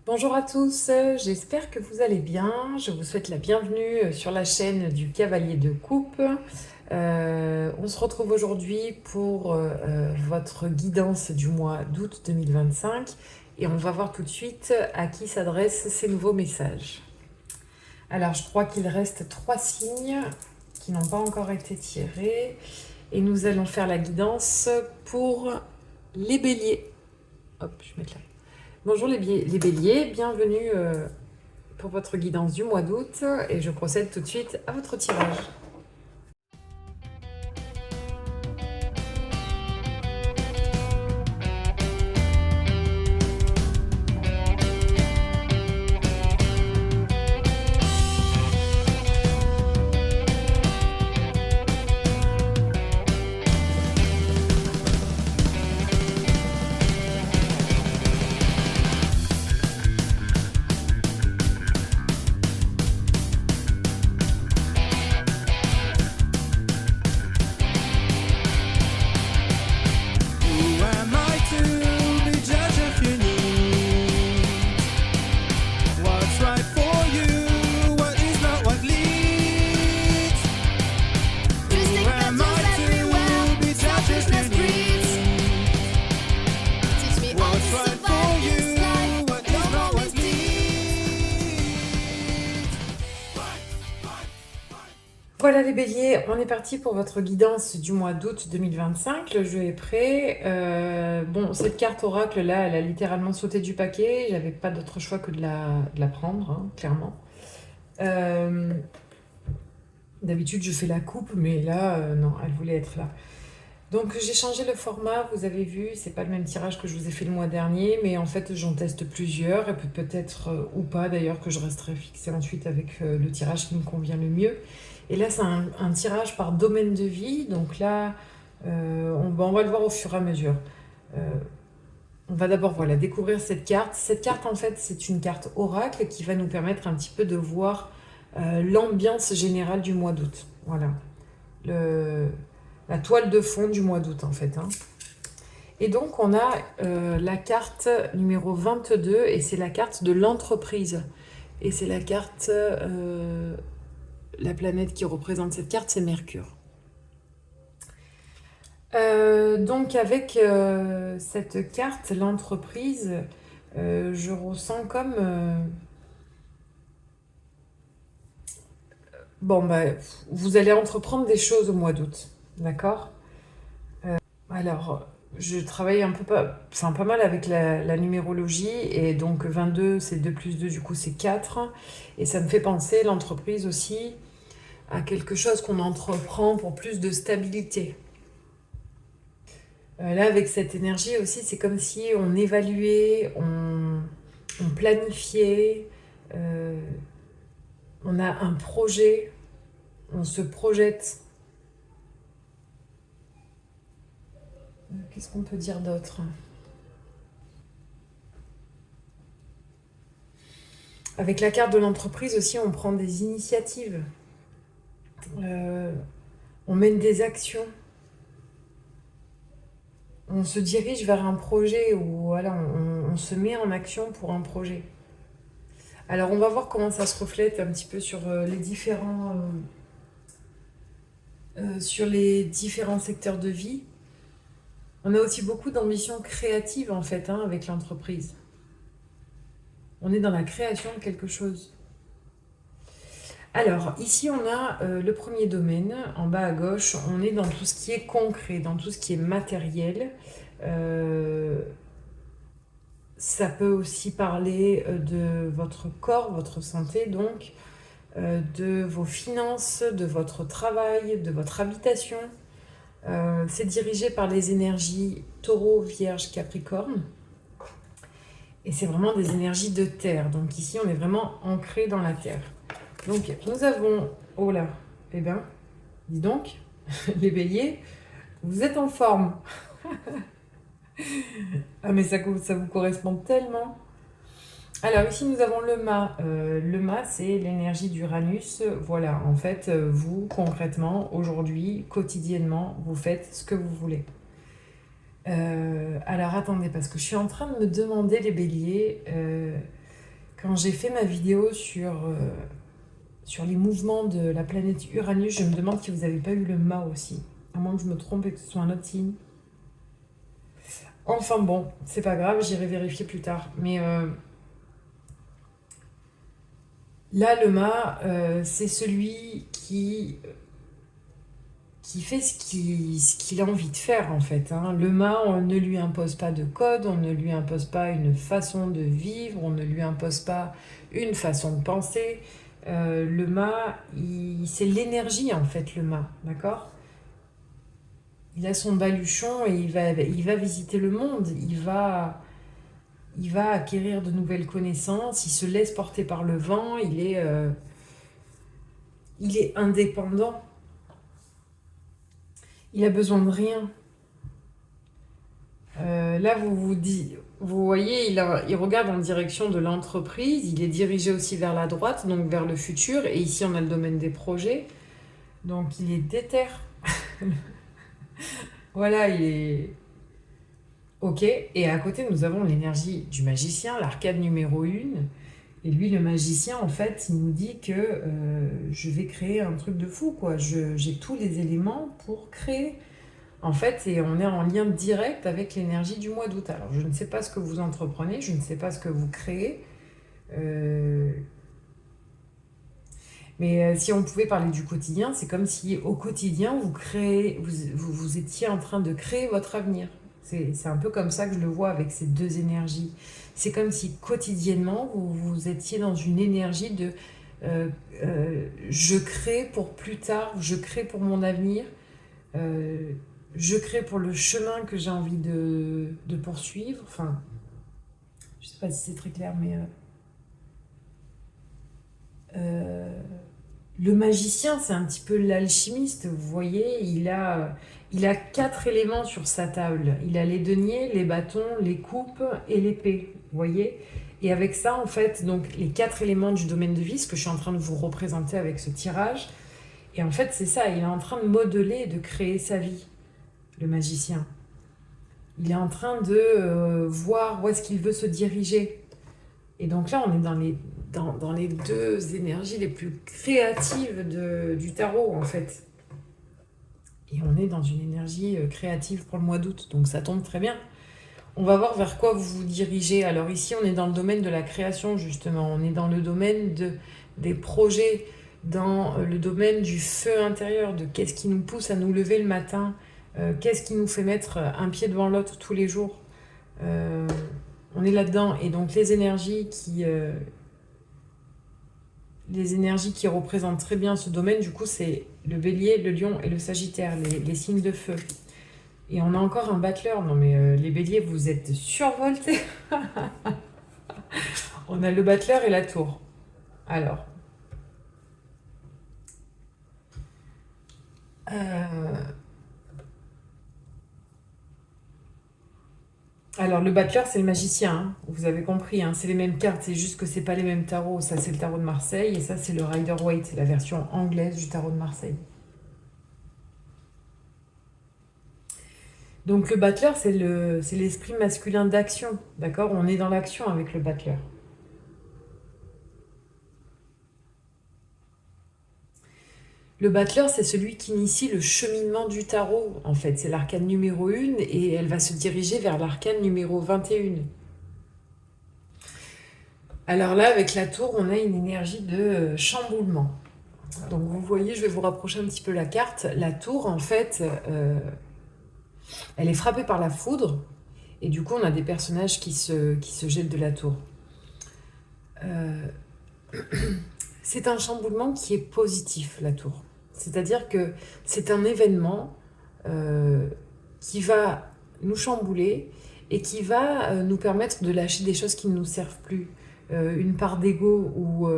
Bonjour à tous, j'espère que vous allez bien. Je vous souhaite la bienvenue sur la chaîne du Cavalier de Coupe. On se retrouve aujourd'hui pour votre guidance du mois d'août 2025 et on va voir tout de suite à qui s'adressent ces nouveaux messages. Alors, je crois qu'il reste 3 signes qui n'ont pas encore été tirés et nous allons faire la guidance pour les béliers. Hop, je vais mettre là. Bonjour les béliers, bienvenue pour votre guidance du mois d'août et je procède tout de suite à votre tirage. Voilà les béliers, on est parti pour votre guidance du mois d'août 2025, le jeu est prêt. Bon, cette carte oracle là, elle a littéralement sauté du paquet, j'avais pas d'autre choix que de la prendre, hein, clairement. D'habitude je fais la coupe, mais là, non, elle voulait être là. Donc j'ai changé le format, vous avez vu, c'est pas le même tirage que je vous ai fait le mois dernier, mais en fait j'en teste plusieurs, et peut-être ou pas d'ailleurs que je resterai fixée ensuite avec le tirage qui me convient le mieux. Et là c'est un tirage par domaine de vie, donc là on va le voir au fur et à mesure. On va d'abord voilà, découvrir cette carte. Cette carte en fait c'est une carte oracle qui va nous permettre un petit peu de voir l'ambiance générale du mois d'août. Voilà. La toile de fond du mois d'août en fait. Hein. Et donc on a la carte numéro 22 et c'est la carte de l'entreprise. Et c'est la carte, la planète qui représente cette carte, c'est Mercure. Donc avec cette carte, l'entreprise, je ressens comme... bon, bah, vous allez entreprendre des choses au mois d'août, d'accord? Alors, je travaille un peu pas mal avec la numérologie et donc 22 c'est 2 plus 2 du coup c'est 4 et ça me fait penser l'entreprise aussi à quelque chose qu'on entreprend pour plus de stabilité. Là avec cette énergie aussi c'est comme si on évaluait, on planifiait, euh, on a un projet, on se projette. Qu'est-ce qu'on peut dire d'autre? Avec la carte de l'entreprise aussi, on prend des initiatives. On mène des actions. On se dirige vers un projet ou voilà, on se met en action pour un projet. Alors on va voir comment ça se reflète un petit peu sur les différents secteurs de vie. On a aussi beaucoup d'ambition créative en fait hein, avec l'entreprise. On est dans la création de quelque chose. Alors, ici, on a le premier domaine, en bas à gauche, on est dans tout ce qui est concret, dans tout ce qui est matériel. Ça peut aussi parler de votre corps, votre santé, donc, de vos finances, de votre travail, de votre habitation. C'est dirigé par les énergies Taureau, Vierge, Capricorne. Et c'est vraiment des énergies de terre. Donc ici, on est vraiment ancré dans la terre. Donc, nous avons... Oh là, eh bien, dis donc, les béliers, vous êtes en forme. Ah, mais ça vous correspond tellement. Alors, ici, nous avons le mât. Le mât, c'est l'énergie d'Uranus. Voilà, en fait, vous, concrètement, aujourd'hui, quotidiennement, vous faites ce que vous voulez. Alors, attendez, parce que je suis en train de me demander, les béliers... Quand j'ai fait ma vidéo sur les mouvements de la planète Uranus, je me demande si vous n'avez pas eu le mât aussi. À moins que je me trompe et que ce soit un autre signe. Enfin bon, c'est pas grave, j'irai vérifier plus tard. Mais là, le mât, c'est celui qui fait ce qu'il a envie de faire en fait, hein. Le mât, on ne lui impose pas de code, on ne lui impose pas une façon de vivre, on ne lui impose pas une façon de penser. Le mât, c'est l'énergie en fait, le mât, d'accord? Il a son baluchon et il va visiter le monde, il va acquérir de nouvelles connaissances, il se laisse porter par le vent, il est indépendant, il a besoin de rien. Là, vous voyez, il regarde en direction de l'entreprise, il est dirigé aussi vers la droite, donc vers le futur, et ici on a le domaine des projets, donc il est déter. Voilà, il est... Ok, et à côté nous avons l'énergie du magicien, l'arcade numéro 1, et lui le magicien en fait il nous dit que je vais créer un truc de fou quoi, j'ai tous les éléments pour créer. En fait, et on est en lien direct avec l'énergie du mois d'août. Alors, je ne sais pas ce que vous entreprenez, je ne sais pas ce que vous créez, euh, mais si on pouvait parler du quotidien, c'est comme si au quotidien, vous étiez en train de créer votre avenir. C'est un peu comme ça que je le vois avec ces deux énergies. C'est comme si quotidiennement, vous étiez dans une énergie de euh, je crée pour plus tard, je crée pour mon avenir. Euh, je crée pour le chemin que j'ai envie de poursuivre. Enfin, je sais pas si c'est très clair, mais euh, le magicien, c'est un petit peu l'alchimiste. Vous voyez, il a quatre éléments sur sa table. Il a les deniers, les bâtons, les coupes et l'épée. Vous voyez? Et avec ça, en fait, donc les quatre éléments du domaine de vie, ce que je suis en train de vous représenter avec ce tirage. Et en fait, c'est ça. Il est en train de modeler et de créer sa vie, le magicien. Il est en train de voir où est-ce qu'il veut se diriger. Et donc là, on est dans les deux énergies les plus créatives du tarot, en fait. Et on est dans une énergie créative pour le mois d'août, donc ça tombe très bien. On va voir vers quoi vous vous dirigez. Alors ici, on est dans le domaine de la création, justement. On est dans le domaine des projets, dans le domaine du feu intérieur, de qu'est-ce qui nous pousse à nous lever le matin, qu'est-ce qui nous fait mettre un pied devant l'autre tous les jours. Euh, on est là-dedans. Et donc les énergies qui représentent très bien ce domaine, du coup, c'est le bélier, le lion et le sagittaire, les signes de feu. Et on a encore un battleur. Non mais les béliers, vous êtes survoltés. On a le battleur et la tour. Alors, euh, le battleur, c'est le magicien, hein. Vous avez compris, hein, c'est les mêmes cartes, c'est juste que c'est pas les mêmes tarots. Ça, c'est le tarot de Marseille et ça, c'est le Rider-Waite, la version anglaise du tarot de Marseille. Donc le battleur, c'est l'esprit masculin d'action, d'accord? On est dans l'action avec le battleur. Le battleur, c'est celui qui initie le cheminement du tarot, en fait. C'est l'arcane numéro 1 et elle va se diriger vers l'arcane numéro 21. Alors là, avec la tour, on a une énergie de chamboulement. Donc vous voyez, je vais vous rapprocher un petit peu la carte. La tour, en fait, elle est frappée par la foudre. Et du coup, on a des personnages qui se jettent de la tour. Euh, c'est un chamboulement qui est positif, la tour. C'est-à-dire que c'est un événement euh, qui va nous chambouler et qui va nous permettre de lâcher des choses qui ne nous servent plus. Une part d'ego ou...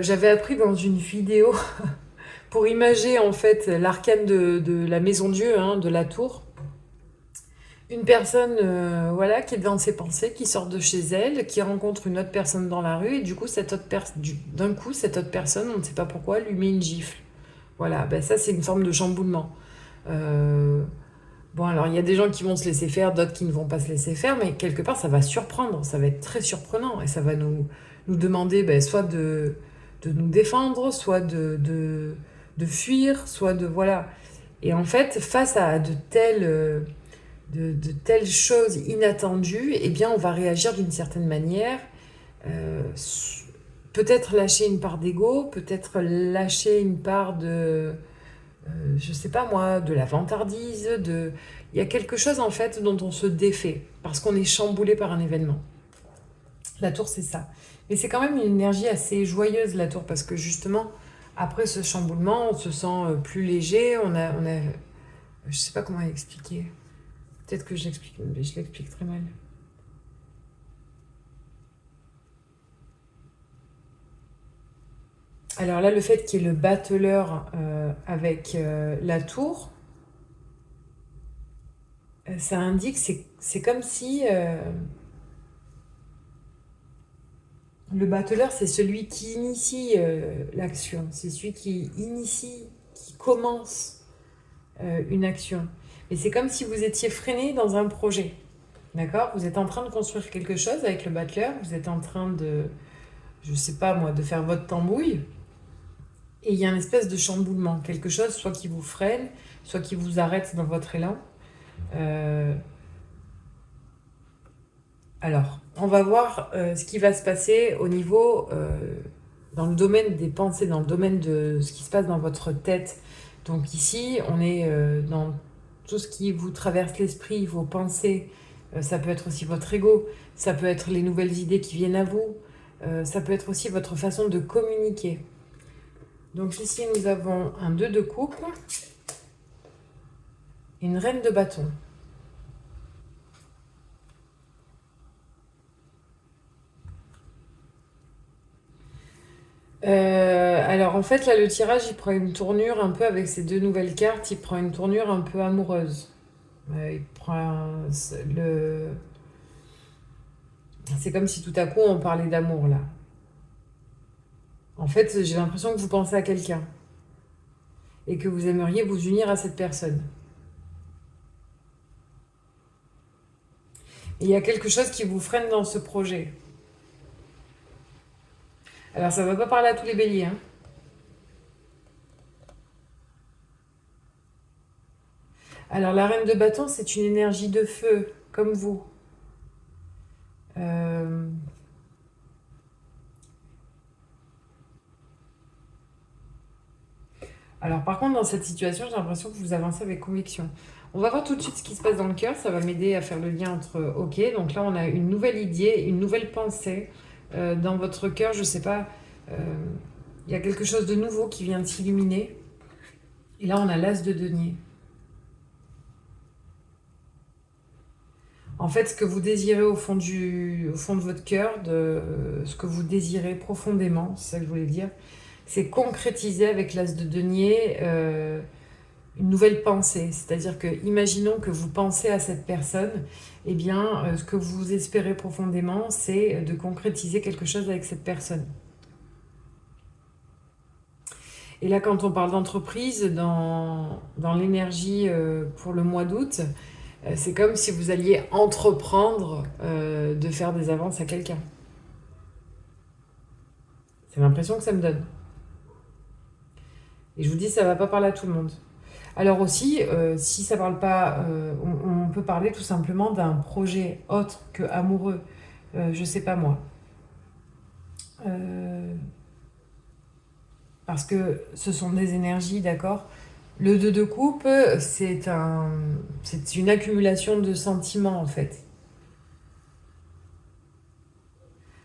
j'avais appris dans une vidéo pour imager en fait l'arcane de la maison Dieu, hein, de la tour. Une personne voilà, qui est dans ses pensées, qui sort de chez elle, qui rencontre une autre personne dans la rue, et du coup, d'un coup, cette autre personne, on ne sait pas pourquoi, lui met une gifle. Voilà, ben ça, c'est une forme de chamboulement. Euh, Bon, alors il y a des gens qui vont se laisser faire, d'autres qui ne vont pas se laisser faire, mais quelque part ça va surprendre, ça va être très surprenant et ça va nous demander ben, soit de nous défendre, soit de fuir, soit de... Voilà. Et en fait, face à de telles choses inattendues, eh bien on va réagir d'une certaine manière, euh, peut-être lâcher une part d'ego, peut-être lâcher une part de je sais pas moi, de la vantardise, de... Il y a quelque chose en fait dont on se défait, parce qu'on est chamboulé par un événement. La tour, c'est ça. Mais c'est quand même une énergie assez joyeuse, la tour, parce que justement, après ce chamboulement, on se sent plus léger, je sais pas comment expliquer. Peut-être que je l'explique très mal. Alors là, le fait qu'il y ait le battleur avec la tour, ça indique, c'est comme si le battleur, c'est celui qui initie l'action, c'est celui qui initie, qui commence une action. Et c'est comme si vous étiez freiné dans un projet, d'accord? Vous êtes en train de construire quelque chose avec le battleur, vous êtes en train de, je sais pas moi, de faire votre tambouille, et il y a une espèce de chamboulement, quelque chose soit qui vous freine, soit qui vous arrête dans votre élan. Euh, Alors, on va voir ce qui va se passer au niveau, dans le domaine des pensées, dans le domaine de ce qui se passe dans votre tête. Donc ici, on est dans tout ce qui vous traverse l'esprit, vos pensées. Ça peut être aussi votre ego, ça peut être les nouvelles idées qui viennent à vous, ça peut être aussi votre façon de communiquer. Donc ici, nous avons un 2 de coupe, une reine de bâton. Alors en fait là le tirage il prend une tournure un peu avec ces deux nouvelles cartes, il prend une tournure un peu amoureuse. Il prend le... C'est comme si tout à coup on parlait d'amour là. En fait j'ai l'impression que vous pensez à quelqu'un et que vous aimeriez vous unir à cette personne. Et il y a quelque chose qui vous freine dans ce projet. Alors ça ne va pas parler à tous les béliers, hein. Alors la reine de bâton c'est une énergie de feu, comme vous. Euh, Alors par contre, dans cette situation, j'ai l'impression que vous avancez avec conviction. On va voir tout de suite ce qui se passe dans le cœur, ça va m'aider à faire le lien entre... Ok, donc là on a une nouvelle idée, une nouvelle pensée dans votre cœur, je sais pas, euh, il y a quelque chose de nouveau qui vient de s'illuminer. Et là on a l'as de denier. En fait, ce que vous désirez au fond de votre cœur, ce que vous désirez profondément, c'est ça que je voulais dire, c'est concrétiser avec l'as de denier une nouvelle pensée. C'est-à-dire que, imaginons que vous pensez à cette personne, eh bien, ce que vous espérez profondément, c'est de concrétiser quelque chose avec cette personne. Et là, quand on parle d'entreprise, dans l'énergie pour le mois d'août, c'est comme si vous alliez entreprendre de faire des avances à quelqu'un. C'est l'impression que ça me donne. Et je vous dis, ça ne va pas parler à tout le monde. Alors aussi, si ça parle pas, on peut parler tout simplement d'un projet autre que amoureux. Je sais pas moi. Euh, Parce que ce sont des énergies, d'accord? Le 2 de coupe, c'est une accumulation de sentiments en fait.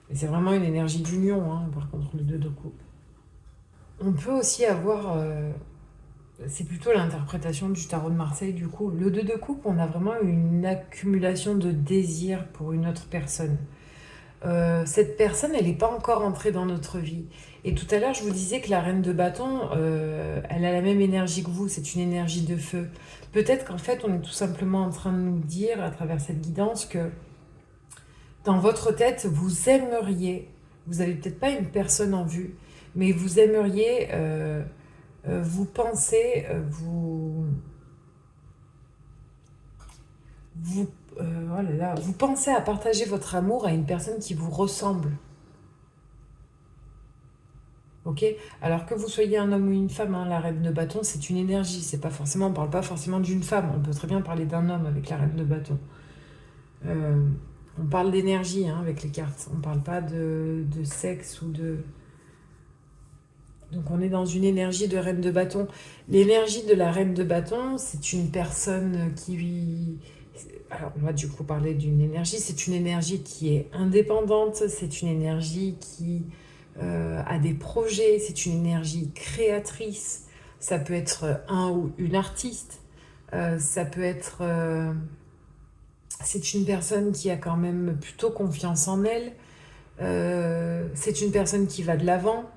Et c'est vraiment une énergie d'union, hein, par contre, le 2 de coupe. On peut aussi avoir c'est plutôt l'interprétation du tarot de Marseille, du coup. Le 2 de coupe, on a vraiment une accumulation de désir pour une autre personne. Cette personne, elle n'est pas encore entrée dans notre vie. Et tout à l'heure, je vous disais que la reine de bâton, elle a la même énergie que vous, c'est une énergie de feu. Peut-être qu'en fait, on est tout simplement en train de nous dire, à travers cette guidance, que dans votre tête, vous n'avez peut-être pas une personne en vue, mais vous aimeriez, vous pensez, oh là là, vous pensez à partager votre amour à une personne qui vous ressemble. Ok? Alors que vous soyez un homme ou une femme, hein, la reine de bâton, c'est une énergie. C'est pas forcément, on parle pas forcément d'une femme. On peut très bien parler d'un homme avec la reine de bâton. Euh, on parle d'énergie hein, avec les cartes. On parle pas de sexe ou de... Donc on est dans une énergie de reine de bâton. L'énergie de la reine de bâton, c'est une personne qui... Alors on va du coup parler d'une énergie. C'est une énergie qui est indépendante. C'est une énergie qui a des projets. C'est une énergie créatrice. Ça peut être un ou une artiste. Ça peut être... c'est une personne qui a quand même plutôt confiance en elle. C'est une personne qui va de l'avant.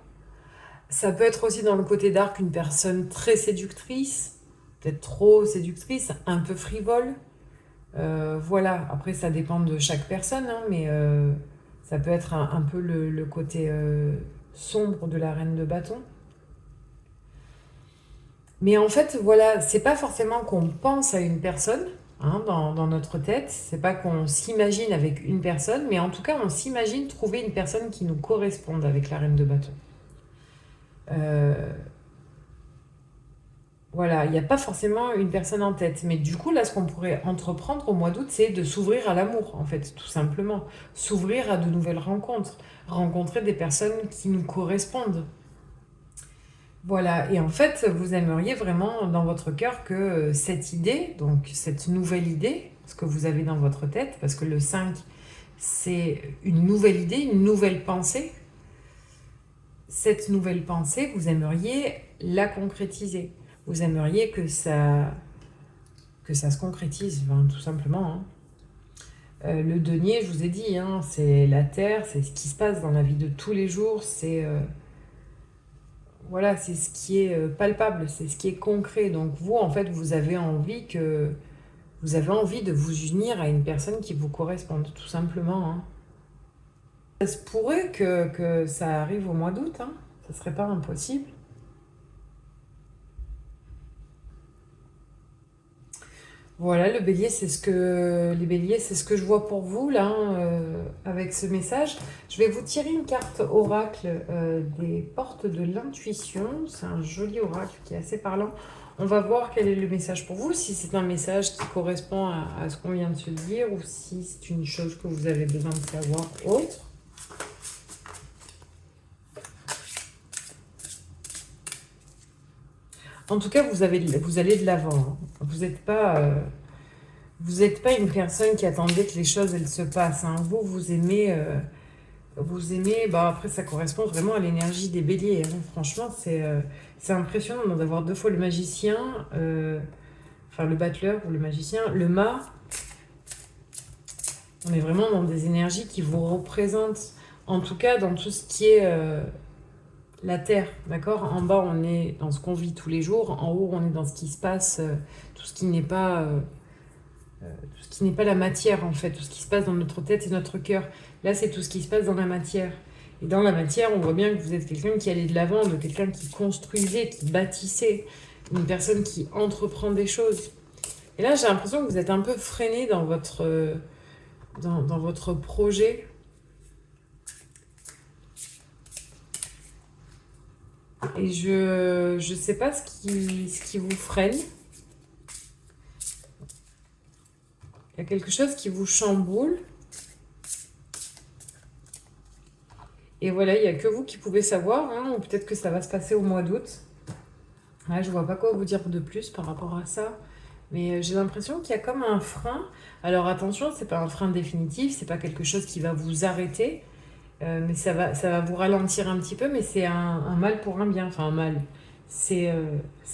Ça peut être aussi dans le côté dark une personne très séductrice, peut-être trop séductrice, un peu frivole. Voilà, après ça dépend de chaque personne, hein, mais ça peut être un peu le côté sombre de la reine de bâton. Mais en fait, voilà, c'est pas forcément qu'on pense à une personne hein, dans notre tête, c'est pas qu'on s'imagine avec une personne, mais en tout cas, on s'imagine trouver une personne qui nous corresponde avec la reine de bâton. Euh, Voilà, il n'y a pas forcément une personne en tête. Mais du coup, là, ce qu'on pourrait entreprendre au mois d'août, c'est de s'ouvrir à l'amour, en fait, tout simplement. S'ouvrir à de nouvelles rencontres. Rencontrer des personnes qui nous correspondent. Voilà, et en fait, vous aimeriez vraiment dans votre cœur que cette idée, donc cette nouvelle idée, ce que vous avez dans votre tête, parce que le 5, c'est une nouvelle idée, une nouvelle pensée. Cette nouvelle pensée, vous aimeriez la concrétiser. Vous aimeriez que ça se concrétise, ben, tout simplement. Hein. Le denier, je vous ai dit, hein, c'est la terre, c'est ce qui se passe dans la vie de tous les jours, c'est voilà, c'est ce qui est palpable, c'est ce qui est concret. Donc vous, en fait, vous avez envie de vous unir à une personne qui vous corresponde, tout simplement. Hein. Ça se pourrait que ça arrive au mois d'août, hein. Ça serait pas impossible. Voilà, le bélier, les béliers, c'est ce que je vois pour vous là, hein, avec ce message. Je vais vous tirer une carte oracle des portes de l'intuition. C'est un joli oracle qui est assez parlant. On va voir quel est le message pour vous, si c'est un message qui correspond à ce qu'on vient de se dire ou si c'est une chose que vous avez besoin de savoir autre. En tout cas, vous allez de l'avant. Hein. Vous n'êtes pas une personne qui attendait que les choses elles se passent. Hein. Vous aimez. Bah après ça correspond vraiment à l'énergie des béliers. Hein. Franchement, c'est impressionnant d'avoir deux fois le magicien, enfin le battleur ou le magicien, le mât. On est vraiment dans des énergies qui vous représentent. En tout cas, dans tout ce qui est la terre, d'accord. En bas, on est dans ce qu'on vit tous les jours. En haut, on est dans ce qui se passe, tout ce qui n'est pas tout ce qui n'est pas la matière en fait, tout ce qui se passe dans notre tête et notre cœur. Là, c'est tout ce qui se passe dans la matière. Et dans la matière, on voit bien que vous êtes quelqu'un qui allait de l'avant, de quelqu'un qui construisait, qui bâtissait, une personne qui entreprend des choses. Et là, j'ai l'impression que vous êtes un peu freiné dans votre projet. Et je ne sais pas ce qui vous freine. Il y a quelque chose qui vous chamboule. Et voilà, il n'y a que vous qui pouvez savoir, hein, ou peut-être que ça va se passer au mois d'août. Ouais, je vois pas quoi vous dire de plus par rapport à ça. Mais j'ai l'impression qu'il y a comme un frein. Alors attention, c'est pas un frein définitif, c'est pas quelque chose qui va vous arrêter, mais ça va vous ralentir un petit peu, mais c'est un mal pour un bien, enfin un mal. C'est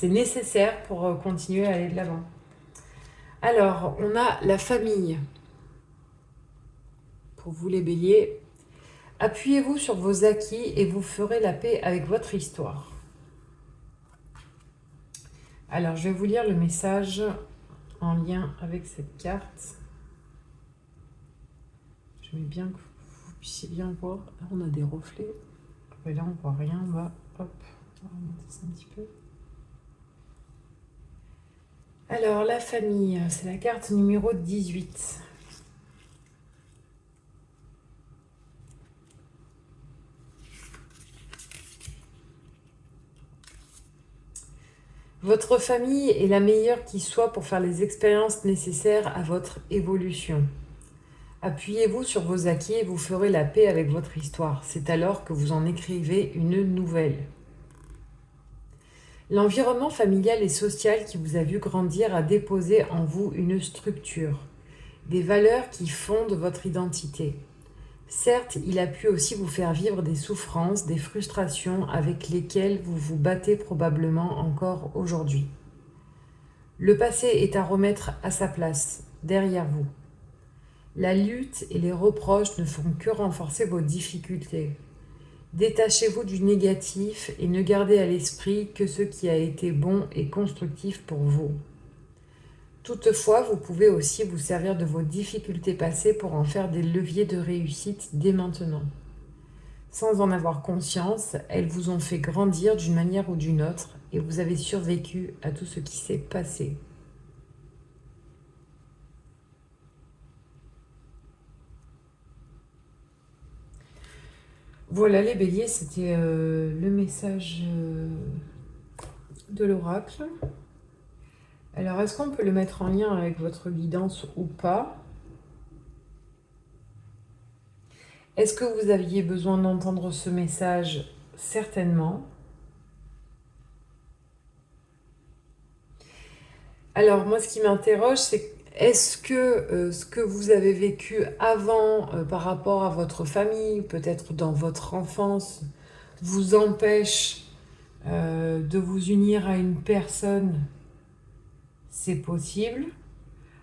nécessaire pour continuer à aller de l'avant. Alors, on a la famille. Pour vous les béliers, appuyez-vous sur vos acquis et vous ferez la paix avec votre histoire. Alors, je vais vous lire le message en lien avec cette carte. Je mets bien que vous puissiez bien voir. Là, on a des reflets. Et là, on voit rien. On va remonter ça un petit peu. Alors, la famille, c'est la carte numéro 18. Votre famille est la meilleure qui soit pour faire les expériences nécessaires à votre évolution. Appuyez-vous sur vos acquis et vous ferez la paix avec votre histoire. C'est alors que vous en écrivez une nouvelle. L'environnement familial et social qui vous a vu grandir a déposé en vous une structure, des valeurs qui fondent votre identité. Certes, il a pu aussi vous faire vivre des souffrances, des frustrations avec lesquelles vous vous battez probablement encore aujourd'hui. Le passé est à remettre à sa place, derrière vous. La lutte et les reproches ne font que renforcer vos difficultés. Détachez-vous du négatif et ne gardez à l'esprit que ce qui a été bon et constructif pour vous. Toutefois, vous pouvez aussi vous servir de vos difficultés passées pour en faire des leviers de réussite dès maintenant. Sans en avoir conscience, elles vous ont fait grandir d'une manière ou d'une autre et vous avez survécu à tout ce qui s'est passé. Voilà les béliers, c'était le message de l'oracle. Alors, est-ce qu'on peut le mettre en lien avec votre guidance ou pas? Est-ce que vous aviez besoin d'entendre ce message? Certainement. Alors, moi, ce qui m'interroge, c'est est-ce que ce que vous avez vécu avant par rapport à votre famille, peut-être dans votre enfance, vous empêche de vous unir à une personne? C'est possible.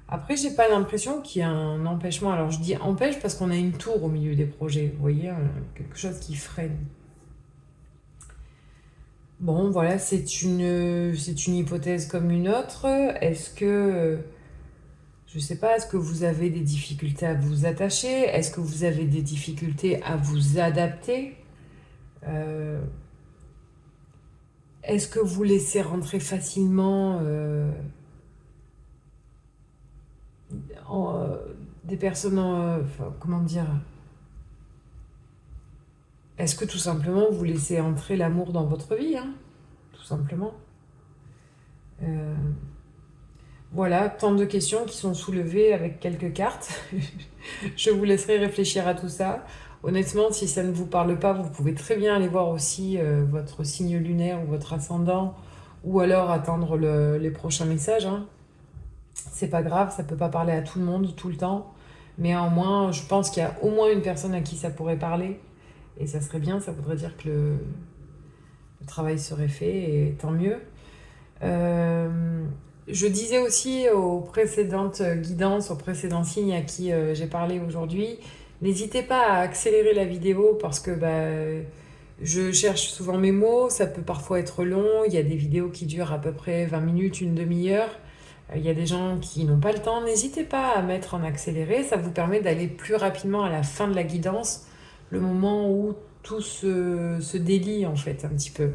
Après, j'ai pas l'impression qu'il y a un empêchement. Alors, je dis empêche parce qu'on a une tour au milieu des projets. Vous voyez, quelque chose qui freine. Bon, voilà, c'est une hypothèse comme une autre. Est-ce que, je sais pas, est-ce que vous avez des difficultés à vous attacher? Est-ce que vous avez des difficultés à vous adapter? Euh, Est-ce que vous laissez rentrer facilement en, des personnes, enfin, comment dire? Est-ce que tout simplement vous laissez entrer l'amour dans votre vie, hein, tout simplement. Euh, voilà, tant de questions qui sont soulevées avec quelques cartes. Je vous laisserai réfléchir à tout ça. Honnêtement, si ça ne vous parle pas, vous pouvez très bien aller voir aussi votre signe lunaire ou votre ascendant, ou alors attendre les prochains messages, hein. C'est pas grave, ça peut pas parler à tout le monde tout le temps, mais en moins, je pense qu'il y a au moins une personne à qui ça pourrait parler, et ça serait bien, ça voudrait dire que le travail serait fait, et tant mieux. Je disais aussi aux précédentes guidances, aux précédents signes à qui j'ai parlé aujourd'hui, n'hésitez pas à accélérer la vidéo parce que je cherche souvent mes mots, ça peut parfois être long, il y a des vidéos qui durent à peu près 20 minutes, une demi-heure. Il y a des gens qui n'ont pas le temps, n'hésitez pas à mettre en accéléré, ça vous permet d'aller plus rapidement à la fin de la guidance, le moment où tout se délie en fait un petit peu.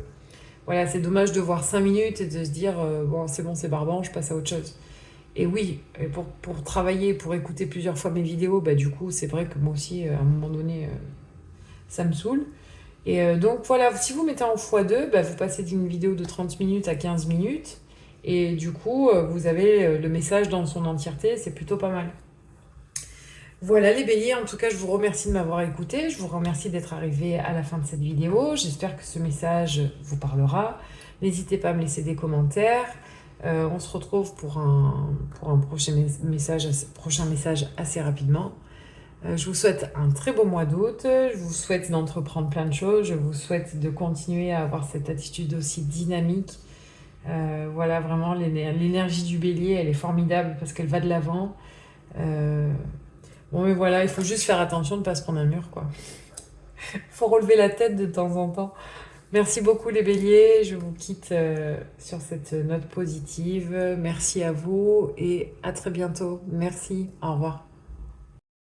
Voilà, c'est dommage de voir 5 minutes et de se dire bon, c'est bon, c'est barbant, je passe à autre chose. Et oui, et pour travailler, pour écouter plusieurs fois mes vidéos, du coup, c'est vrai que moi aussi, à un moment donné, ça me saoule. Et donc voilà, si vous mettez en x2, vous passez d'une vidéo de 30 minutes à 15 minutes. Et du coup, vous avez le message dans son entièreté, c'est plutôt pas mal. Voilà les béliers, en tout cas je vous remercie de m'avoir écouté, je vous remercie d'être arrivé à la fin de cette vidéo, j'espère que ce message vous parlera. N'hésitez pas à me laisser des commentaires, on se retrouve pour un prochain message assez rapidement. Je vous souhaite un très beau mois d'août, je vous souhaite d'entreprendre plein de choses, je vous souhaite de continuer à avoir cette attitude aussi dynamique. Voilà, vraiment l'énergie du bélier, elle est formidable parce qu'elle va de l'avant. Bon, mais voilà, il faut juste faire attention de ne pas se prendre un mur, quoi. Il faut relever la tête de temps en temps. Merci beaucoup les béliers, je vous quitte sur cette note positive. Merci à vous et à très bientôt. Merci, au revoir.